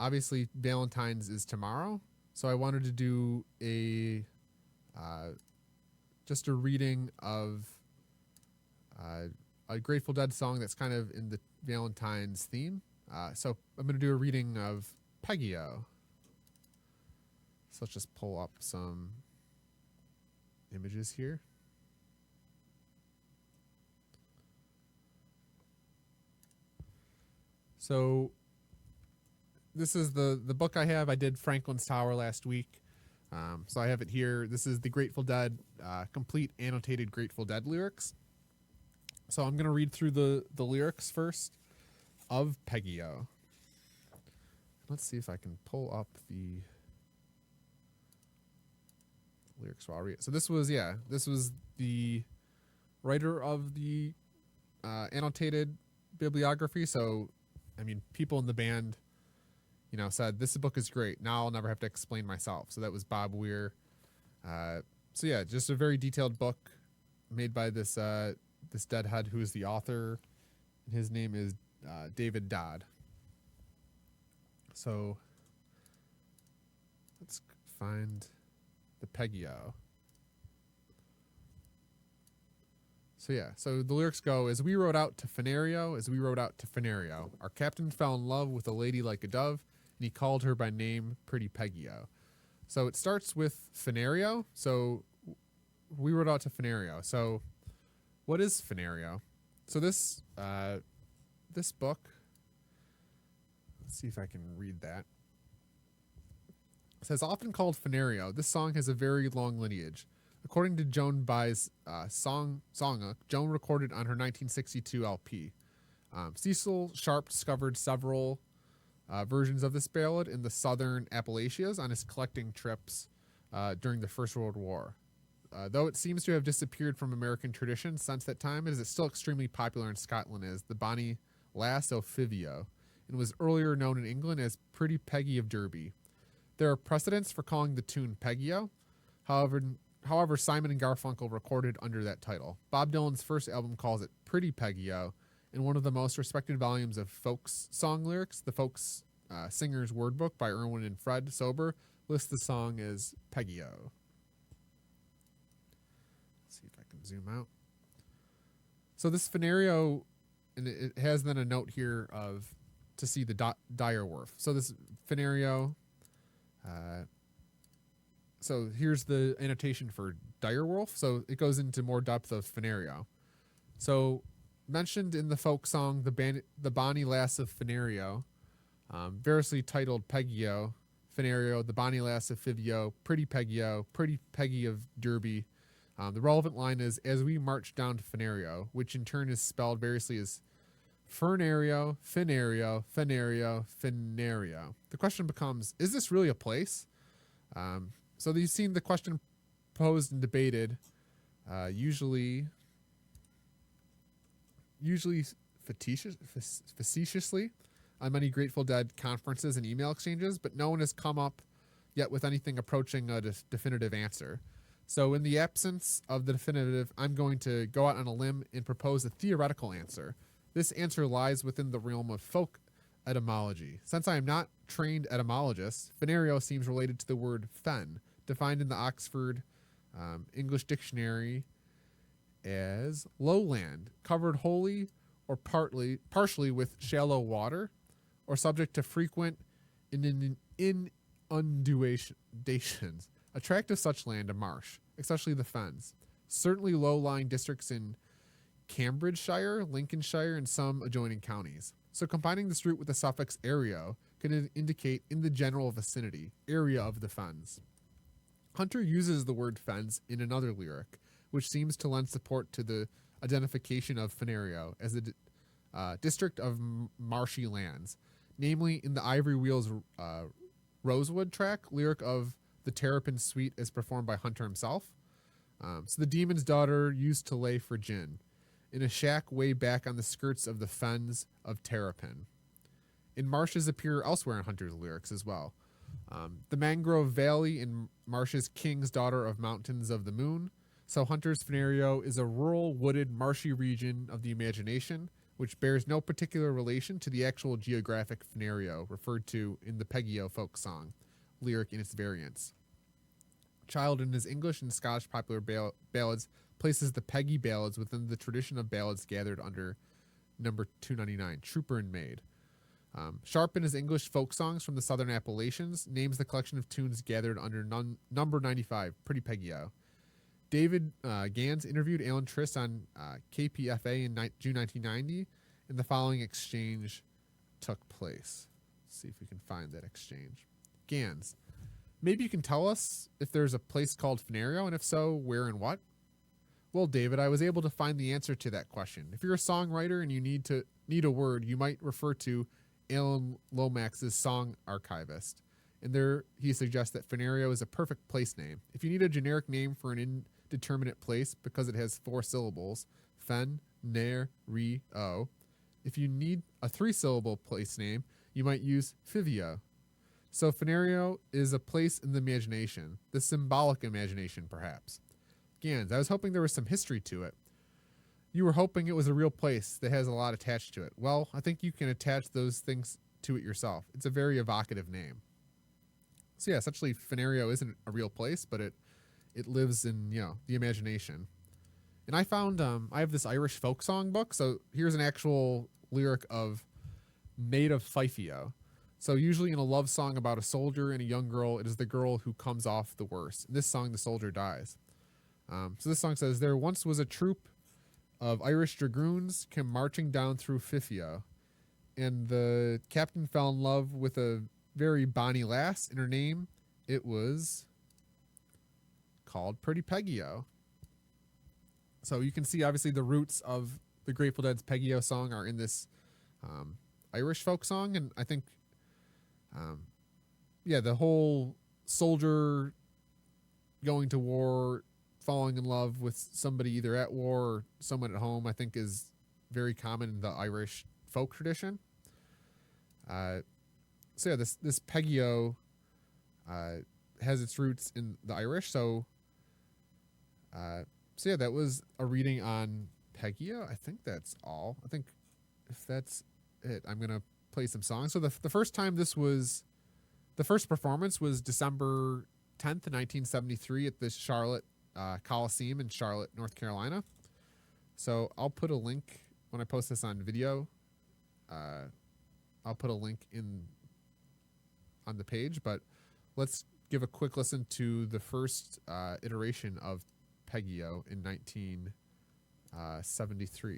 obviously Valentine's is tomorrow, so I wanted to do just a reading of a Grateful Dead song that's kind of in the Valentine's theme. So I'm going to do a reading of Peggy-O. So let's just pull up some images here. So this is the book I have. I did Franklin's Tower last week. So I have it here. This is the Grateful Dead, complete annotated Grateful Dead lyrics. So I'm going to read through the lyrics first of Peggy-O. Let's see if I can pull up the lyrics while I read it. So this was the writer of the annotated bibliography. So, I mean, people in the band, said this book is great. Now I'll never have to explain myself. So that was Bob Weir. So yeah, just a very detailed book made by this deadhead who is the author. His name is David Dodd. So let's find the Peggy-O. So the lyrics go, as we rode out to Fenario, our captain fell in love with a lady like a dove, and he called her by name, pretty Peggy-O. So it starts with Fenario. So we rode out to Fenario. So what is Fenario? So this book, let's see if I can read that. It says, often called Fenario, this song has a very long lineage. According to Joan Baez's Songa, Joan recorded on her 1962 LP. Cecil Sharp discovered several versions of this ballad in the southern Appalachias on his collecting trips during the First World War. Though it seems to have disappeared from American tradition since that time, it is still extremely popular in Scotland as the Bonnie Lass o' Fivio, and was earlier known in England as Pretty Peggy of Derby. There are precedents for calling the tune Peggy-O. However, Simon and Garfunkel recorded under that title. Bob Dylan's first album calls it Pretty Peggy-O, and one of the most respected volumes of folk song lyrics, the Folk Singer's Word Book by Irwin and Fred Sober, lists the song as Peggy-O. Let's see if I can zoom out. So this Fenario, and it has then a note here of to see the dire wolf. So this Fenario, so here's the annotation for direwolf. So it goes into more depth of Fenario. So mentioned in the folk song, the Bonnie Lass of Fenario, variously titled Peggy-O, Fenario, the Bonnie Lass of Fivio, Pretty Peggy-O, Pretty Peggy of Derby. The relevant line is, as we march down to Fenario, which in turn is spelled variously as Fernario, Fenario, Fenario, Fenario. The question becomes, is this really a place? So you've seen the question posed and debated, usually facetiously on many Grateful Dead conferences and email exchanges, but no one has come up yet with anything approaching a definitive answer. So in the absence of the definitive, I'm going to go out on a limb and propose a theoretical answer. This answer lies within the realm of folk etymology. Since I am not trained etymologist, Fenario seems related to the word fen, defined in the Oxford English Dictionary as lowland, covered wholly or partially with shallow water, or subject to frequent inundations. A tract of such land, a marsh, especially the fens. Certainly low-lying districts in Cambridgeshire, Lincolnshire, and some adjoining counties. So combining this root with the suffix ario can indicate in the general vicinity, area of the fens. Hunter uses the word fens in another lyric, which seems to lend support to the identification of Fenario as a district of marshy lands, namely in the Ivory Wheels Rosewood track, lyric of the Terrapin Suite as performed by Hunter himself. So the demon's daughter used to lay for gin in a shack way back on the skirts of the fens of Terrapin. And marshes appear elsewhere in Hunter's lyrics as well. The Mangrove Valley in Marsh's King's Daughter of Mountains of the Moon. So Hunter's Fenario is a rural, wooded, marshy region of the imagination, which bears no particular relation to the actual geographic Fenario referred to in the Peggy-O folk song, lyric in its variants. Child in his English and Scottish popular ballads places the Peggy ballads within the tradition of ballads gathered under number 299, Trooper and Maid. Sharp in his English folk songs from the Southern Appalachians names the collection of tunes gathered under number 95, Pretty Peggy-O. David Gans interviewed Alan Trist on KPFA in June 1990, and the following exchange took place. Let's see if we can find that exchange. Gans, maybe you can tell us if there's a place called Fenario, and if so, where and what? Well, David, I was able to find the answer to that question. If you're a songwriter and you need a word, you might refer to Alan Lomax's song archivist. And there he suggests that Fenario is a perfect place name. If you need a generic name for an indeterminate place because it has 4 syllables, fen, ner, re, o. If you need a 3-syllable place name, you might use Fivio. So Fenario is a place in the imagination, the symbolic imagination perhaps. Gans, I was hoping there was some history to it. You were hoping it was a real place that has a lot attached to it. Well, I think you can attach those things to it yourself. It's a very evocative name. So yeah, essentially Fenario isn't a real place, but it lives in, the imagination. And I found I have this Irish folk song book, so here's an actual lyric of Maid of Fifio. So usually in a love song about a soldier and a young girl, it is the girl who comes off the worst. In this song, the soldier dies. So this song says, there once was a troop of Irish dragoons came marching down through Fifio, and the captain fell in love with a very bonny lass, and her name, it was called Pretty Peggy-O. So you can see obviously the roots of the Grateful Dead's Peggy-O song are in this Irish folk song, and I think the whole soldier going to war, falling in love with somebody either at war or someone at home, I think is very common in the Irish folk tradition. This Peggy-O has its roots in the Irish. So that was a reading on Peggy-O. I think that's all. I think if that's it, I'm gonna play some songs. So the first performance was December 10th, 1973 at the Charlotte Coliseum in Charlotte, North Carolina. So I'll put a link when I post this on video. I'll put a link on the page, but let's give a quick listen to the first iteration of Peggy-O in 1973.